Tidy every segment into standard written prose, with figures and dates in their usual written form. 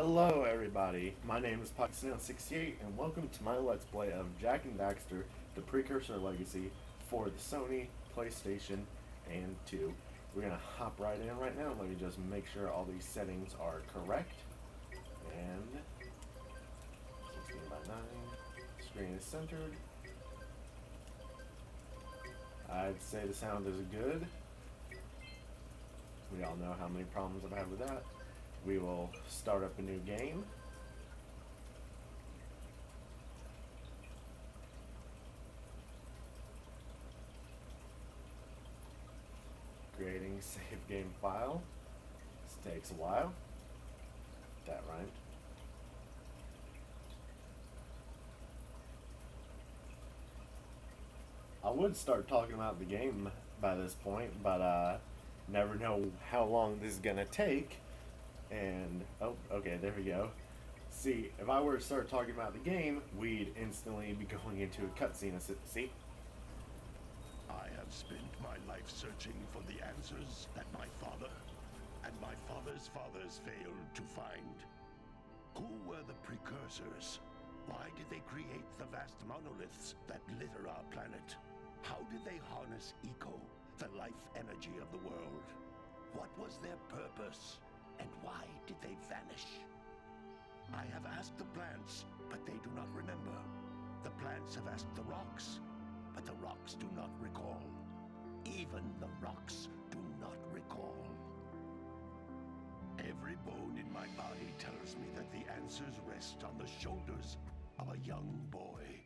Hello everybody, my name is PocketSnails68 and welcome to my Let's Play of Jak and Daxter, the Precursor Legacy for the Sony, PlayStation, and 2. We're going to hop right in right now. Let me just make sure all these settings are correct. And 16 by 9, screen is centered. I'd say the sound is good. We all know how many problems I've had with that. We will start up a new game. Creating save game file. This takes a while. That rhymed. I would start talking about the game by this point, but never know how long this is gonna take. And, oh, okay, there we go. See, if I were to start talking about the game, we'd instantly be going into a cutscene. See? I have spent my life searching for the answers that my father and my father's fathers failed to find. Who were the precursors? Why did they create the vast monoliths that litter our planet? How did they harness eco, the life energy of the world? What was their purpose? And why did they vanish? I have asked the plants, but they do not remember. The plants have asked the rocks, but the rocks do not recall. Even the rocks do not recall. Every bone in my body tells me that the answers rest on the shoulders of a young boy.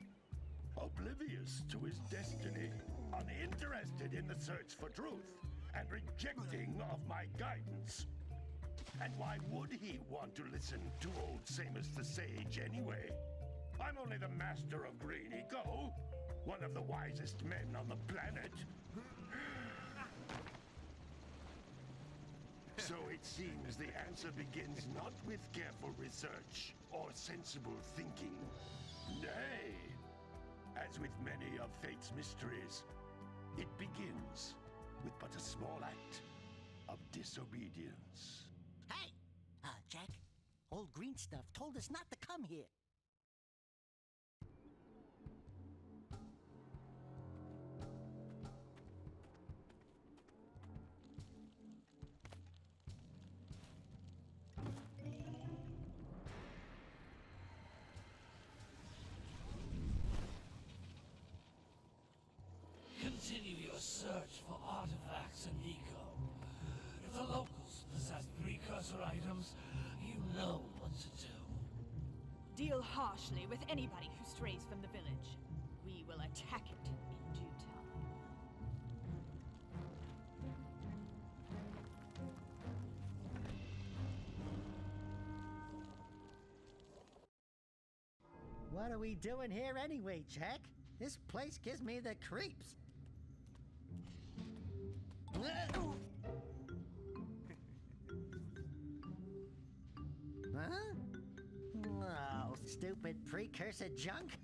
Oblivious to his destiny, uninterested in the search for truth, and rejecting of my guidance. And why would he want to listen to old Samus the Sage anyway? I'm only the master of Green Eco, one of the wisest men on the planet. So it seems the answer begins not with careful research or sensible thinking. Nay, as with many of fate's mysteries, it begins with but a small act of disobedience. Hey! Jack, old green stuff told us not to come here. Continue your search for artifacts and eco. If the locals possess precursor items, you know what to do. Deal harshly with anybody who strays from the village. We will attack it in due time. What are we doing here anyway, Jack? This place gives me the creeps. Huh? Oh, stupid precursor junk.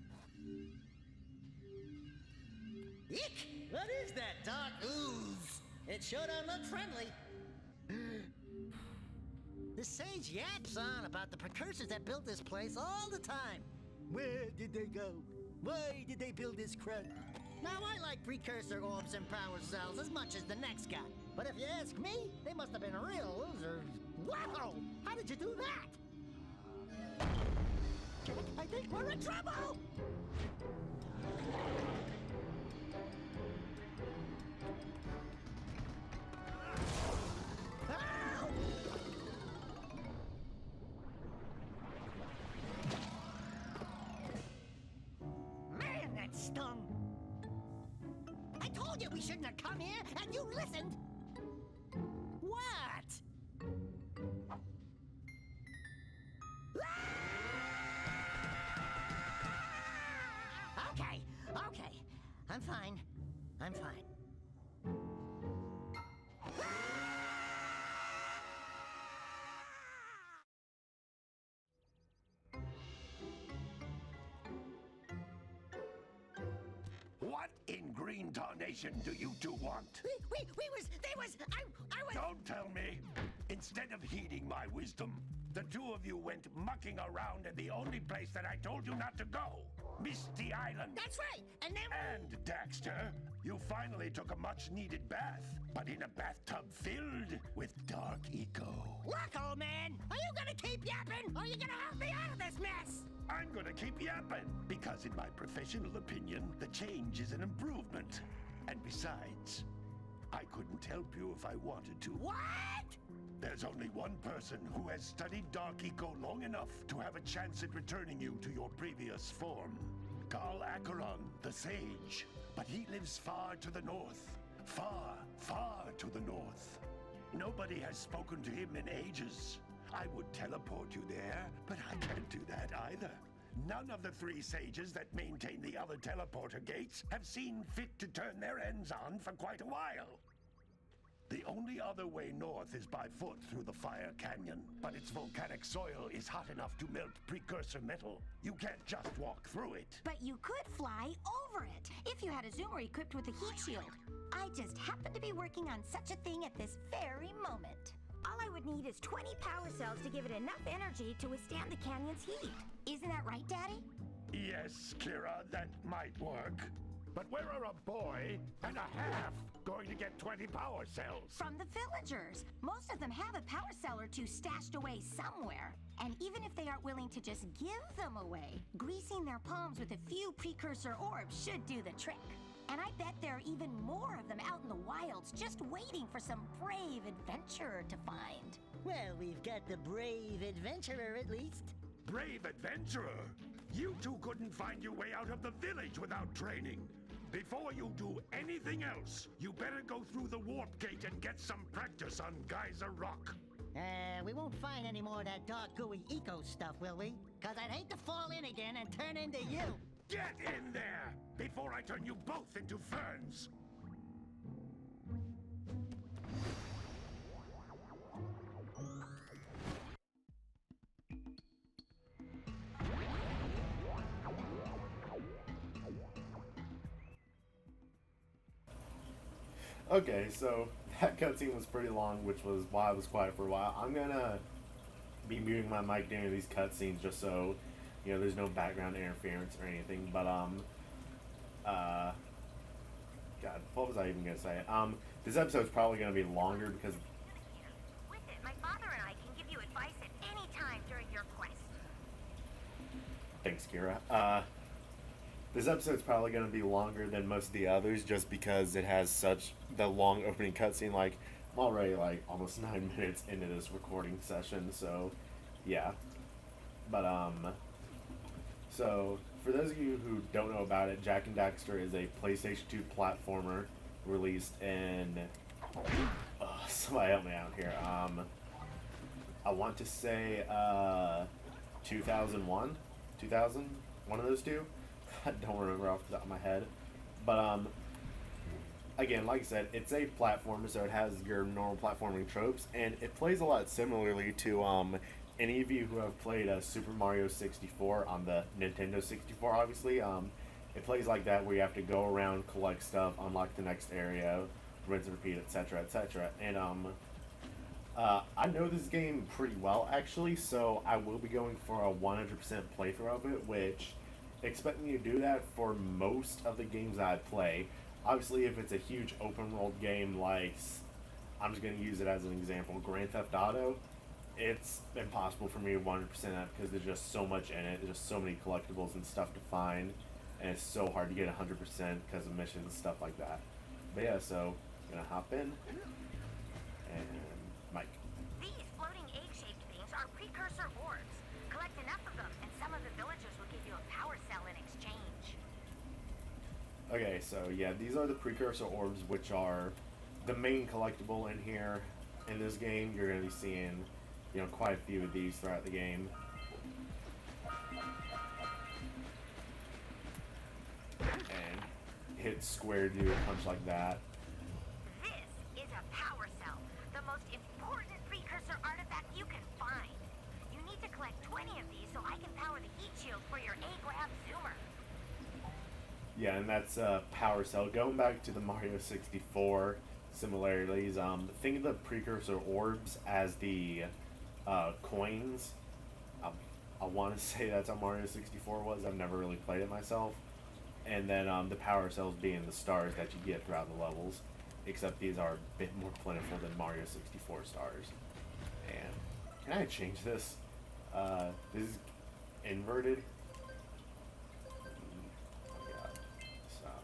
Eek! What is that dark ooze? It sure don't look friendly. The sage yaps on about the precursors that built this place all the time. Where did they go? Why did they build this crud? Now, I like precursor orbs and power cells as much as the next guy. But if you ask me, they must have been real losers. Wow! How did you do that? Jack, I think we're in trouble! Ow! Man, that stung! I told you we shouldn't have come here, and you listened! What? Okay. I'm fine. What in green tarnation do you two want? I was... Don't tell me! Instead of heeding my wisdom, The two of you went mucking around in the only place that I told you not to go, Misty Island. That's right. And then And, Daxter, you finally took a much-needed bath, but in a bathtub filled with dark eco. look, old man. Are you gonna keep yapping, or are you gonna help me out of this mess? I'm gonna keep yapping, because in my professional opinion, the change is an improvement. And besides, I couldn't help you if I wanted to. What? There's only one person who has studied Dark Eco long enough to have a chance at returning you to your previous form. Carl Acheron, the Sage. But he lives far to the north. Far, far to the north. Nobody has spoken to him in ages. I would teleport you there, but I can't do that either. None of the three sages that maintain the other teleporter gates have seen fit to turn their ends on for quite a while. The only other way north is by foot through the Fire Canyon, but its volcanic soil is hot enough to melt precursor metal. You can't just walk through it. But you could fly over it if you had a zoomer equipped with a heat shield. I just happen to be working on such a thing at this very moment. All I would need is 20 power cells to give it enough energy to withstand the canyon's heat. Isn't that right, Daddy? Yes, Kira, that might work. But where are a boy and a half going to get 20 power cells? From the villagers. Most of them have a power cell or two stashed away somewhere. And even if they aren't willing to just give them away, greasing their palms with a few precursor orbs should do the trick. And I bet there are even more of them out in the wilds just waiting for some brave adventurer to find. Well, we've got the brave adventurer at least. Brave adventurer! You two couldn't find your way out of the village without training. Before you do anything else, you better go through the warp gate and get some practice on Geyser Rock. We won't find any more of that dark gooey eco stuff, will we? 'Cause I'd hate to fall in again and turn into you. Get in there before I turn you both into ferns. Okay, so that cutscene was pretty long, which was why I was quiet for a while. I'm gonna be muting my mic during these cutscenes just so, you know, there's no background interference or anything. But God, what was I even gonna say? This episode's probably gonna be longer because. With it, my father and I can give you advice at any time during your quest. Thanks, Kira. This episode's probably going to be longer than most of the others just because it has such the long opening cutscene. Like, I'm already like almost 9 minutes into this recording session, so yeah. But so for those of you who don't know about it, Jak and Daxter is a PlayStation 2 platformer released in somebody help me out here. I want to say 2001, 2000, one of those two. I don't remember off the top of my head, but again, like I said, it's a platformer, so it has your normal platforming tropes, and it plays a lot similarly to any of you who have played Super Mario 64 on the Nintendo 64. Obviously, it plays like that, where you have to go around, collect stuff, unlock the next area, rinse and repeat, etc., etc. And I know this game pretty well, actually, so I will be going for a 100% playthrough of it, which. Expect me to do that for most of the games I play. Obviously, if it's a huge open world game like, I'm just going to use it as an example, Grand Theft Auto, it's impossible for me to 100% that because there's just so much in it. There's just so many collectibles and stuff to find, and it's so hard to get 100% because of missions and stuff like that. But yeah, so I'm going to hop in, and Mike. These floating egg-shaped things are precursor orbs. Collect enough of them, and some of the villagers will give you a power cell in exchange. Okay, so yeah, these are the precursor orbs, which are the main collectible in here. In this game, you're going to be seeing, you know, quite a few of these throughout the game. And hit square to do a punch like that. This is a power cell, the most important precursor artifact you can find. You need to collect 20 of these so I can power the heat shield for your A-grab zoomer. Yeah, and that's power cell. Going back to the Mario 64 similarities, think of the precursor orbs as the coins. I want to say that's how Mario 64 was. I've never really played it myself. And then the power cells being the stars that you get throughout the levels. Except these are a bit more plentiful than Mario 64 stars. And can I change this? This is inverted. Oh my god. Stop.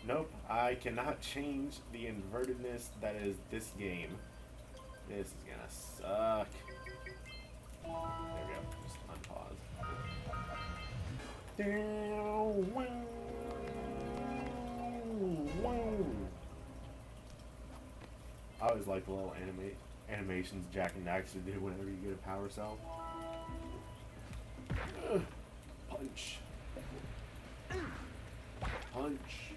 Nope, I cannot change the invertedness that is this game. This is gonna suck. There we go. Just unpause. I always like the little animations Jak and Daxter do whenever you get a power cell. Punch. Punch.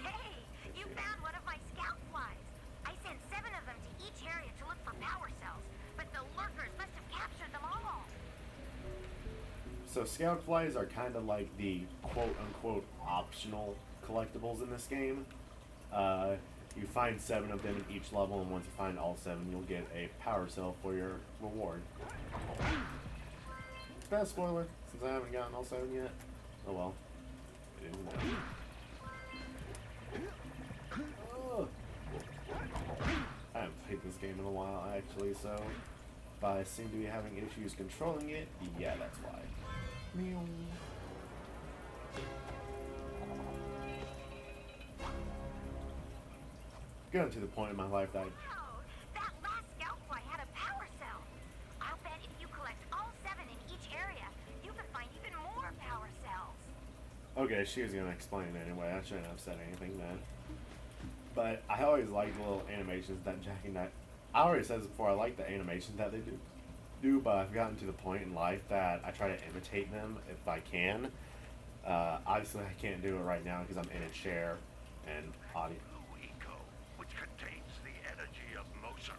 Hey, you found one of my scout flies. I sent 7 of them to each area to look for power cells, but the lurkers must have captured them all. So scout flies are kind of like the quote-unquote optional collectibles in this game. You find 7 of them in each level, and once you find all 7, you'll get a power cell for your reward. Is that a spoiler, since I haven't gotten all 7 yet? Oh well. It is now. Oh. I haven't played this game in a while, actually, so if I seem to be having issues controlling it, yeah, that's why. Meow. Getting to the point in my life that Oh, that last scout fly had a power cell. I'll bet if you collect all 7 in each area, you can find even more power cells. okay, she was gonna explain it anyway. I shouldn't have said anything then. But I always like the little animations that Jak and Daxter. I already said this before. I like the animations that they do, but I've gotten to the point in life that I try to imitate them if I can. Obviously, I can't do it right now because I'm in a chair and audio. Blue Eco, which contains the energy of motion.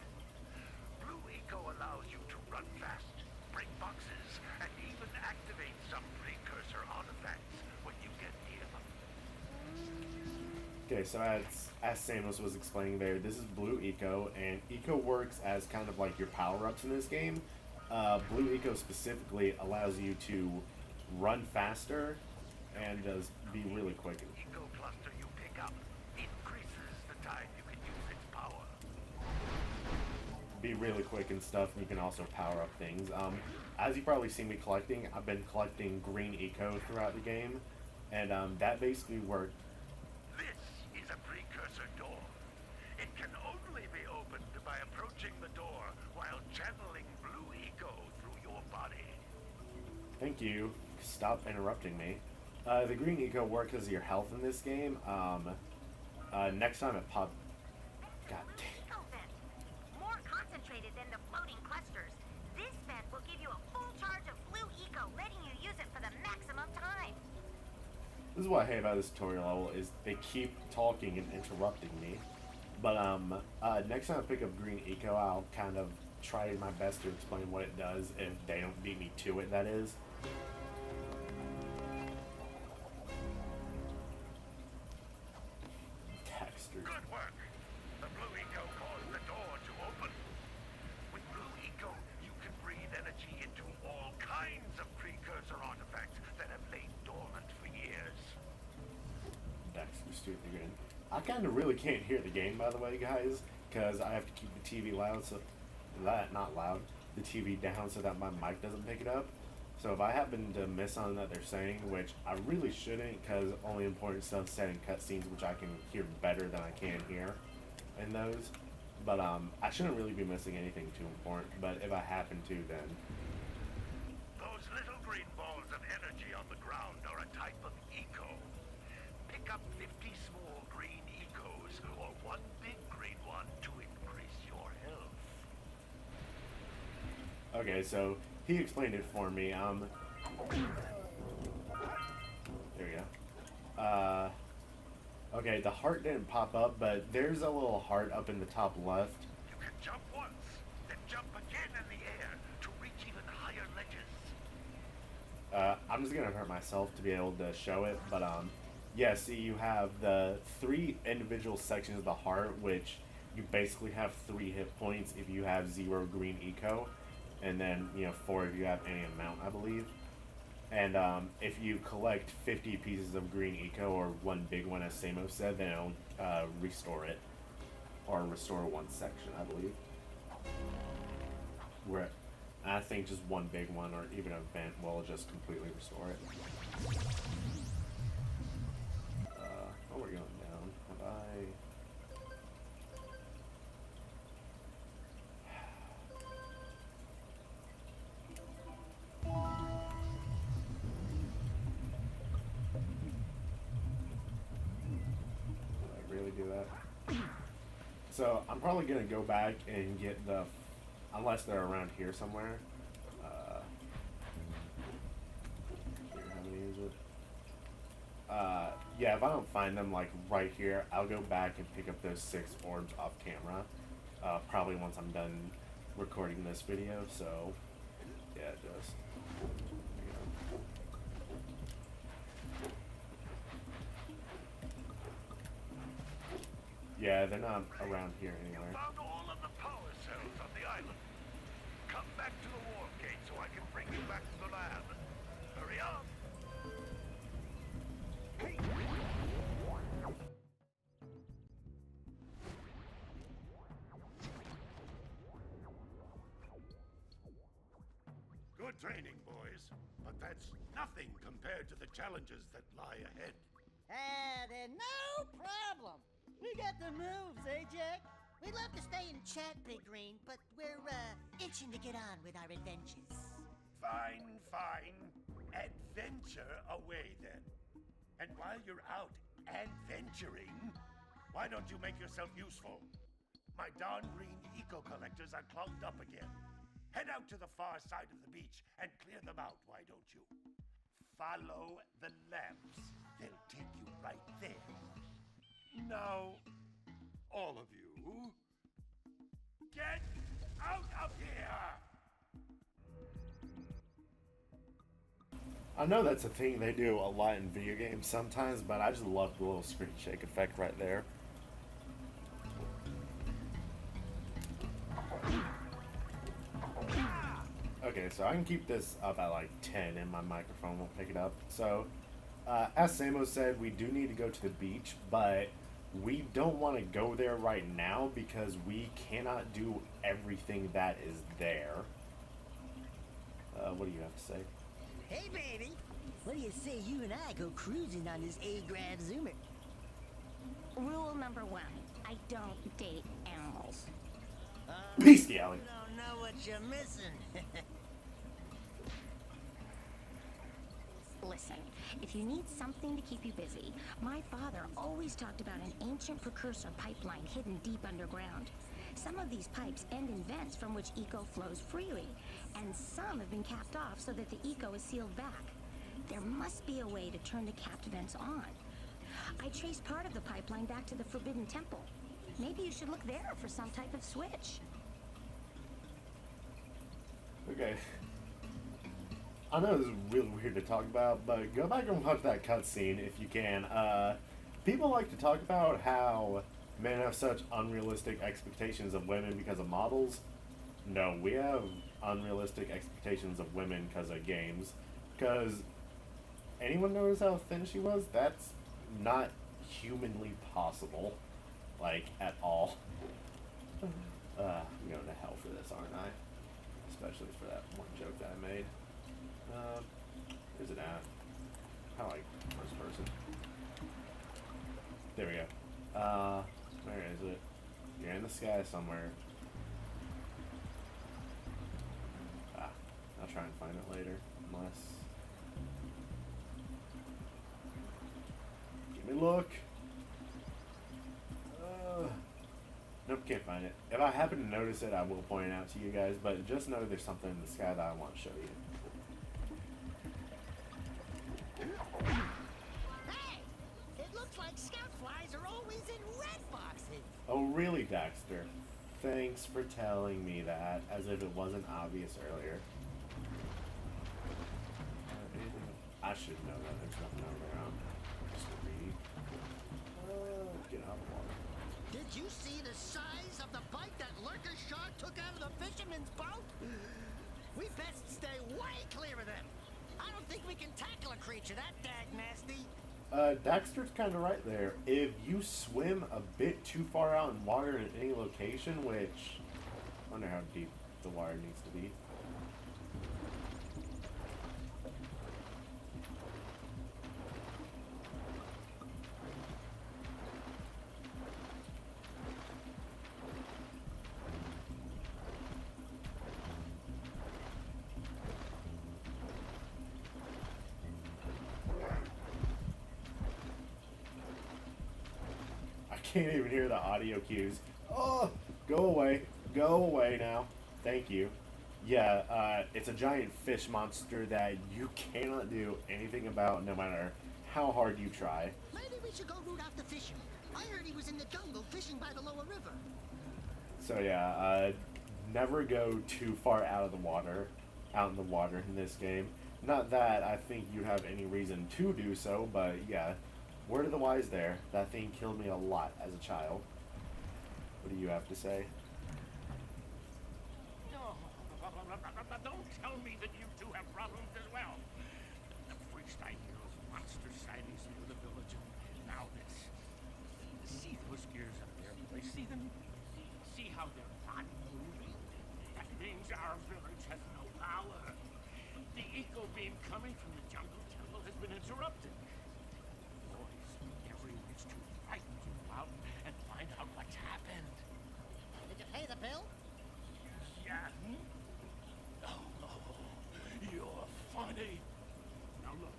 Blue Eco allows you to run fast, break boxes, and even activate some precursor artifacts when you get near them. Okay, so as Samus was explaining there, this is Blue Eco, and Eco works as kind of like your power-ups in this game. Blue Eco specifically allows you to run faster and does be really quick. Eco cluster you pick up increases the time you can use its power. Be really quick and stuff, and you can also power up things. As you probably see me collecting, I've been collecting green Eco throughout the game, and that basically worked. This is a precursor door. It can only be opened by approaching the door while channeling Blue Eco through your body. Thank you. Stop interrupting me. The green Eco works as your health in this game. Next time it pops. God damn. Eco vent. More concentrated than the floating clusters. This vent will give you a full charge of Blue Eco, letting you use it for the maximum time. This is what I hate about this tutorial level is they keep talking and interrupting me. But next time I pick up green Eco, I'll kind of try my best to explain what it does if they don't beat me to it, that is. Daxter. Good work. The Blue Eco caused the door to open. With Blue Eco, you can breathe energy into all kinds of precursor artifacts that have lain dormant for years. Daxter's stupid again. I kind of really can't hear the game, by the way, guys, because I have to keep the TV loud, so not loud, the TV down so that my mic doesn't pick it up. So if I happen to miss something that they're saying, which I really shouldn't, because only important stuff said in cutscenes, which I can hear better than I can hear in those. But I shouldn't really be missing anything too important. But if I happen to, then Those little green balls of energy on the ground are a type of eco. Pick up 50 small green ecos or one big green one to increase your health. okay. So he explained it for me. There we go. Okay, the heart didn't pop up, but there's a little heart up in the top left. You can jump once, then jump again in the air to reach even higher ledges. I'm just gonna hurt myself to be able to show it, but Yeah, see, you have the 3 individual sections of the heart, which you basically have 3 hit points if you have 0 green eco, and then, 4 if you have any amount, I believe. And if you collect 50 pieces of green eco, or 1 big one, as Samo said, then it'll restore it. Or restore 1 section, I believe. Where I think just 1 big one, or even an event, will just completely restore it. Oh, we're going down. Have I... really do that? So I'm probably gonna go back and get the, unless they're around here somewhere. Here, how many is it? Yeah, if I don't find them like right here, I'll go back and pick up those 6 orbs off camera. Probably once I'm done recording this video. So yeah, just. Yeah, they're not around here anywhere. Found all of the power cells on the island. Come back to the warp gate so I can bring you back to the lab. Hurry up. Good training, boys. But that's nothing compared to the challenges that lie ahead. Then no problem. We got the moves, eh, Jack? We'd love to stay and chat, Big Green, but we're, itching to get on with our adventures. Fine, fine. Adventure away, then. And while you're out adventuring, why don't you make yourself useful? My darn green eco-collectors are clogged up again. Head out to the far side of the beach and clear them out, why don't you? Follow the lamps. They'll take you right there. Now, all of you, get out of here! I know that's a thing they do a lot in video games sometimes, but I just love the little screen shake effect right there. Okay, so I can keep this up at like 10 and my microphone won't pick it up. So, as Samo said, we do need to go to the beach, but we don't want to go there right now because we cannot do everything that is there. What do you have to say? Hey, baby. What do you say you and I go cruising on this A-Grav Zoomer? Rule number 1, I don't date animals. Bestiality. You don't know what you're missing. Listen, if you need something to keep you busy, my father always talked about an ancient precursor pipeline hidden deep underground. Some of these pipes end in vents from which eco flows freely, and some have been capped off so that the eco is sealed back. There must be a way to turn the capped vents on. I traced part of the pipeline back to the Forbidden Temple. Maybe you should look there for some type of switch. Okay. I know this is really weird to talk about, but go back and watch that cutscene if you can. People like to talk about how men have such unrealistic expectations of women because of models. No, we have unrealistic expectations of women because of games. Because anyone notice how thin she was? That's not humanly possible. Like, at all. I'm going to hell for this, aren't I? Especially for that one joke that I made. Where's it at? I like first person. There we go. Where is it? You're in the sky somewhere. I'll try and find it later. Unless... Give me a look. Nope, can't find it. If I happen to notice it, I will point it out to you guys, but just know there's something in the sky that I want to show you. Hey! It looks like scout flies are always in red boxes. Oh, really, Daxter? Thanks for telling me that, as if it wasn't obvious earlier. I should know that. There's nothing over there. Mr. B. Get out of the water. Did you see the size of the bite that lurker shark took out of the fisherman's boat? We best stay way clear of them. I don't think we can tackle a creature that dag nasty. Daxter's kind of right there. If you swim a bit too far out in water in any location, which I wonder how deep the water needs to be. Can't even hear the audio cues. Oh, go away now. Thank you. Yeah, it's a giant fish monster that you cannot do anything about no matter how hard you try. Maybe we should go root out the fisherman. I heard he was in the jungle fishing by the lower river. So yeah, never go too far out in the water in this game. Not that I think you have any reason to do so, but yeah. Word of the wise there. That thing killed me a lot as a child. What do you have to say? No, don't tell me that you two have problems as well. The first I hear of monster sightings near the village, and now this. See those gears up there, boy? See them? See how they're not moving? That means our village has no power. The eco beam coming from the jungle temple has been interrupted. And find out what's happened. Did you pay the bill? Yeah. Oh, you're funny. Now look,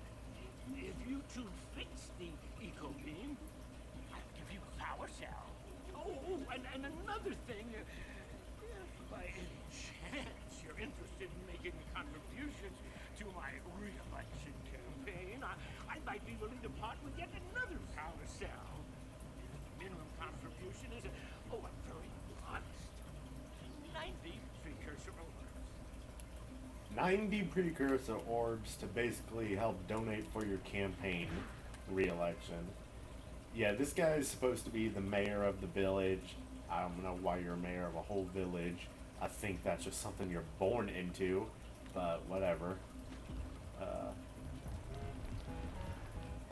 if you two fix the eco beam, I'll give you a power cell. Oh, and another thing, if by any chance you're interested in making a contribution to my re-election campaign, I might be willing to part with yet another power cell. Minimum contribution is, I'm very honest, 90 precursor orbs. 90 precursor orbs to basically help donate for your campaign re-election. Yeah, this guy is supposed to be the mayor of the village. I don't know why you're mayor of a whole village. I think that's just something you're born into, but whatever.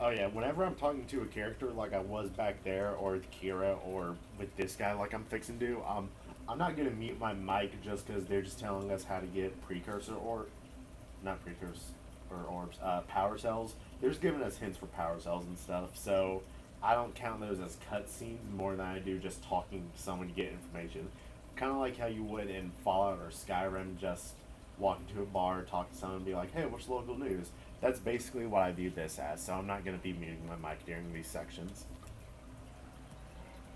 Oh yeah, whenever I'm talking to a character like I was back there, or Kira, or with this guy like I'm fixing to, I'm not gonna mute my mic just because they're just telling us how to get power cells. They're just giving us hints for power cells and stuff, so I don't count those as cutscenes more than I do just talking to someone to get information. Kind of like how you would in Fallout or Skyrim, just walk into a bar, talk to someone, and be like, hey, what's the local news? That's basically what I view this as, so I'm not going to be muting my mic during these sections.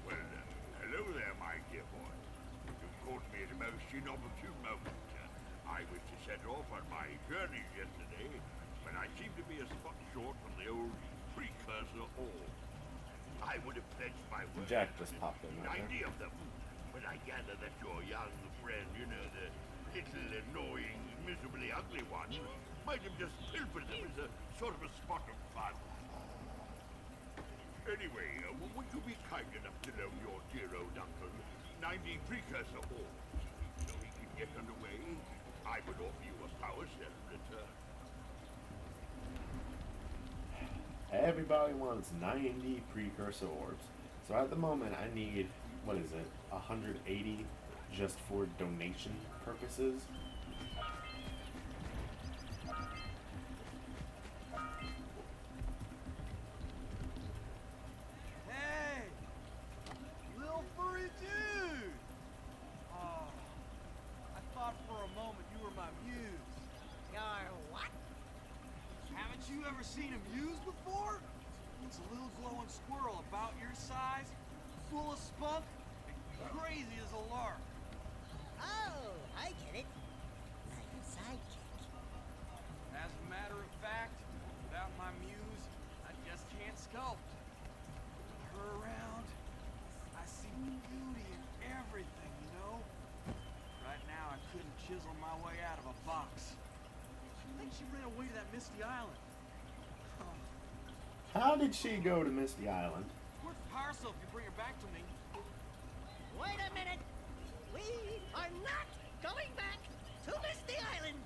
Well, hello there, my dear boy. You caught me at a most inopportune moment. I was to set off on my journey yesterday, when I seemed to be a spot short from the old precursor orb. I would have pledged my word. Jack just popped in right 90 there. of them. But I gather that your young friend, you know, the little annoying, miserably ugly one, might have just pilfered them as a sort of a spot of fun. Anyway, would you be kind enough to loan your dear old uncle 90 precursor orbs so he can get underway? I would offer you a power cell in return. Everybody wants 90 precursor orbs. So at the moment I need, 180 just for donation purposes. Hey! Little furry dude! Oh, I thought for a moment you were my muse. Your what? Haven't you ever seen a muse before? It's a little glowing squirrel about your size, full of spunk, and crazy as a lark. Oh, I get it. Like a sidekick. As a matter of fact, without my muse, I just can't sculpt. With her around, I see beauty in everything, you know? Right now, I couldn't chisel my way out of a box. I think she ran away to that misty island. Oh, How did she go to Misty Island? Where's the power cell if you bring her back to me? Wait a minute! We are not going back to Misty Island!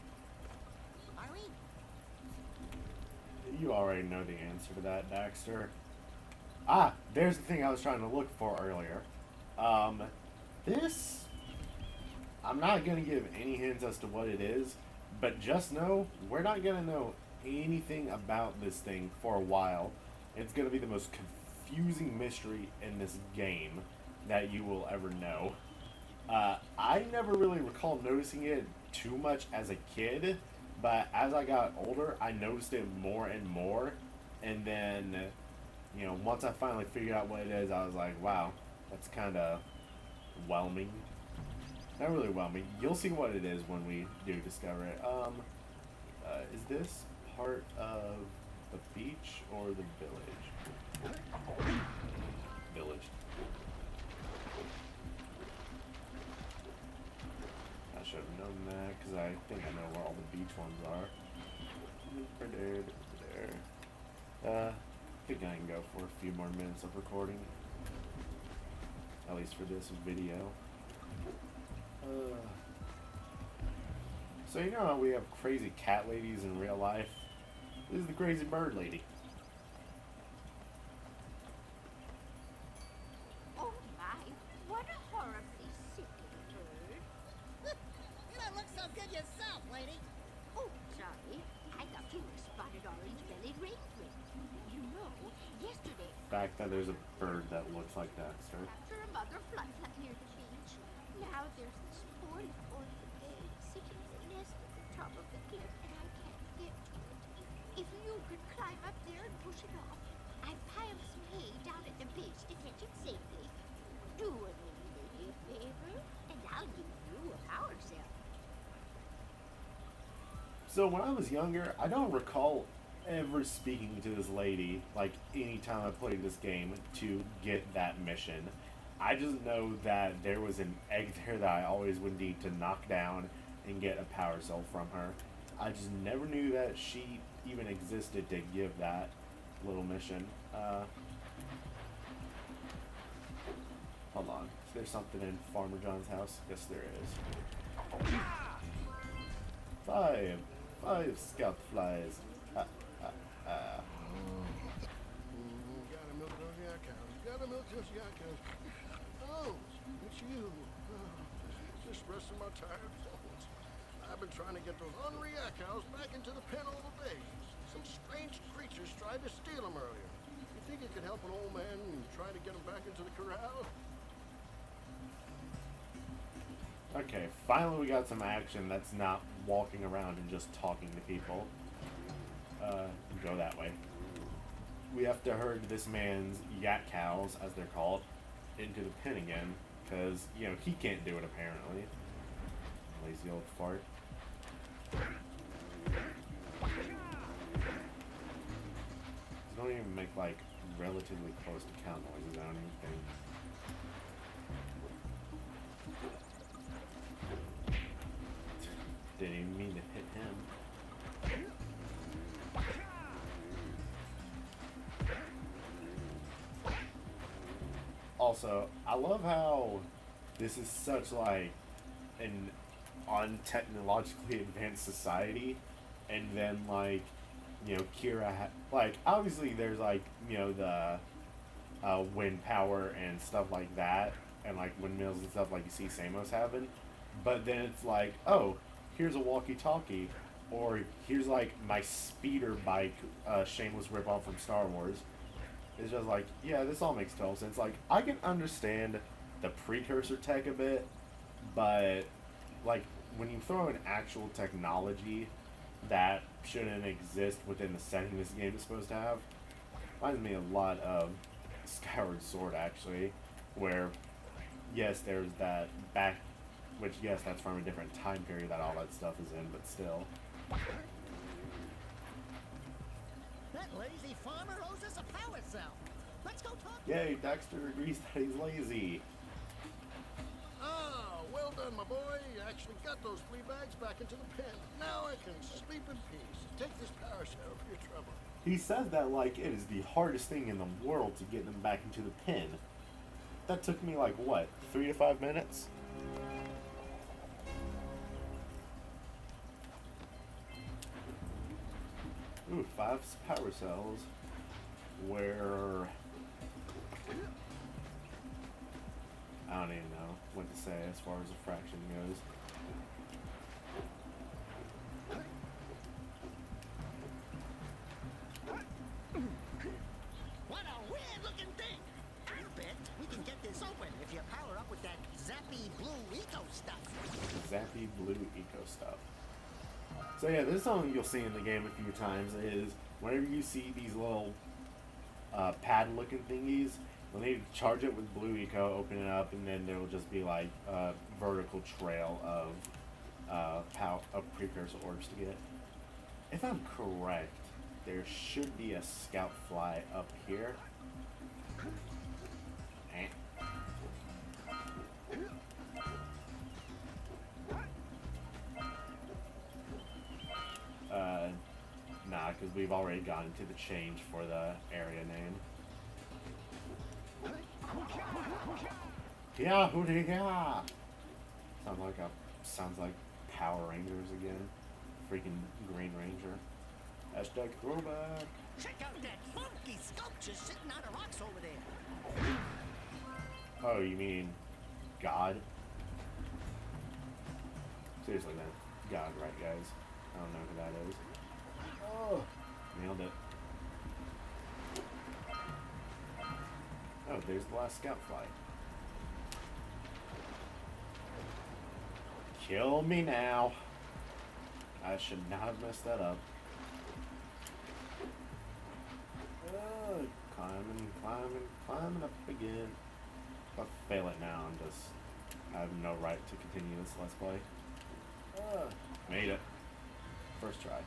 Are we? You already know the answer to that, Daxter. Ah, there's the thing I was trying to look for earlier. This... I'm not going to give any hints as to what it is, but just know, we're not going to know anything about this thing for a while. It's going to be the most confusing mystery in this game that you will ever know. I never really recall noticing it too much as a kid, but as I got older, I noticed it more and more, and then, you know, once I finally figured out what it is, I was like, wow, that's kind of whelming. Not really whelming. You'll see what it is when we do discover it. Is this part of the beach or the village? Village. I should have known that because I think I know where all the beach ones are. Right there, right there. I think I can go for a few more minutes of recording. At least for this video. So you know how we have crazy cat ladies in real life? This is the crazy bird lady. Oh my, what a horribly sick bird. You don't look so good yourself, lady. Oh, sorry. I thought you were a spotted orange-bellied rainfin. You know, yesterday, The fact that there's a bird that looks like Daxter. after a mother floodlight near the beach, now there's this poor orphan egg sitting in the nest at the top of the cliff, and I can't get to it. If you could climb up there and push it off, I've piled some hay down at the beach to catch it safely. Do a little lady a favor, and I'll give you a power cell. So when I was younger, I don't recall ever speaking to this lady, like any time I played this game, to get that mission. I just know that there was an egg there that I always would need to knock down and get a power cell from her. I just never knew that she even existed to give that little mission. Hold on. Is there something in Farmer John's house? Yes, there is. Five scout flies. Gotta milk those yak cows. Gotta milk those yak cows. Oh, it's you. Just resting my tired bones. I've been trying to get those ornery yak cows back into the pen all day. Some strange creatures tried to steal them earlier. You think you could help an old man and try to get them back into the corral? Okay, finally we got some action that's not walking around and just talking to people. Go that way. We have to herd this man's yak cows, as they're called, into the pen again, because, you know, he can't do it apparently. Lazy old fart. Don't even make, like, relatively close to cow noises, I don't even think. Didn't even mean to hit him. Also, I love how this is such like an untechnologically advanced society, and then like, you know, Kira like obviously there's like, you know, the wind power and stuff like that, and like windmills and stuff like you see Samos having, but then it's like, oh, here's a walkie-talkie, or here's like my speeder bike, shameless ripoff from Star Wars. It's just like, yeah, this all makes total sense. Like, I can understand the precursor tech a bit, but like when you throw in actual technology that shouldn't exist within the setting this game is supposed to have, reminds me a lot of Skyward Sword actually, where yes, there's that back, which yes, that's from a different time period that all that stuff is in, but still. That lazy farmer owes us a power cell. Let's go talk. Yay, Daxter agrees that he's lazy. Ah, well done, my boy. You actually got those flea bags back into the pen. Now I can sleep in peace. Take this power cell for your trouble. He says that like it is the hardest thing in the world to get them back into the pen. That took me like what, 3 to 5 minutes? Ooh, 5 power cells. Where I don't even know what to say as far as a fraction goes. What a weird-looking thing! I bet we can get this open if you power up with that zappy blue eco stuff. Zappy blue eco stuff. So yeah, this is something you'll see in the game a few times is whenever you see these little pad-looking thingies, you'll need to charge it with blue eco, open it up, and then there will just be like a vertical trail of precursor orbs to get. If I'm correct, there should be a scout fly up here. Eh. Nah, because we've already gotten to the change for the area name. Yeah, hooty yeah. Sounds like Power Rangers again. Freaking Green Ranger. Hashtag throwback. Check out that funky sculpture sitting on the rocks over there. Oh, you mean God? Seriously, man. God, right, guys? I don't know who that is. Oh, nailed it. Oh, there's the last scout fly. Kill me now. I should not have messed that up. Climbing up again. If I fail it now, I have no right to continue this Let's Play. Made it. First try.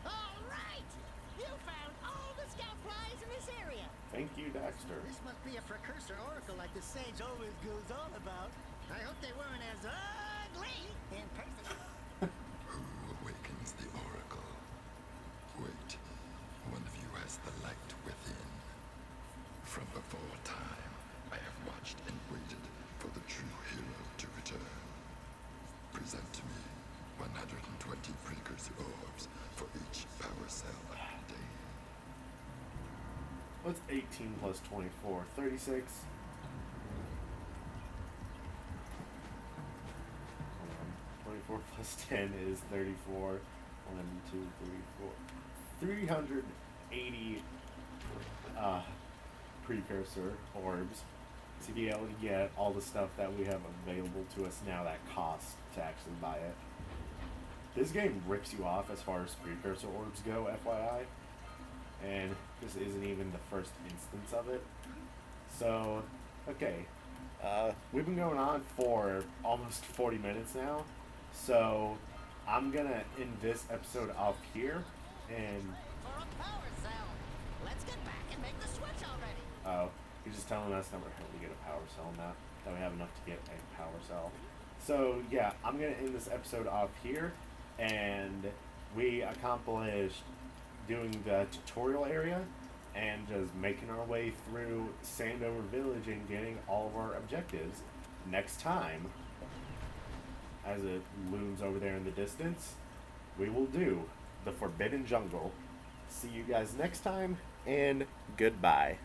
All right! You found all the scout flies in this area. Thank you, Daxter. This must be a precursor oracle like the sage always goes on about. I hope they weren't as ugly in person. Who awakens the oracle? Wait, one of you has the light within. From before time, I have watched and waited for the true hero to return. Present to me 120 precursor orbs for each power cell day. What's 18 plus 24? 36? 24 plus 10 is 34. 1, 2, 3, 4. 380 precursor orbs to be able to get all the stuff that we have available to us now that costs to actually buy it. This game rips you off as far as precursor orbs go, FYI. And this isn't even the first instance of it. So, okay. We've been going on for almost 40 minutes now. So, I'm gonna end this episode off here. And For a power cell. Let's get back and make the switch already. oh, he's just telling us that we're going to get a power cell now. That we have enough to get a power cell. So, yeah, I'm gonna end this episode off here. And we accomplished doing the tutorial area and just making our way through Sandover Village and getting all of our objectives. Next time, as it looms over there in the distance, we will do the Forbidden Jungle. See you guys next time, and goodbye.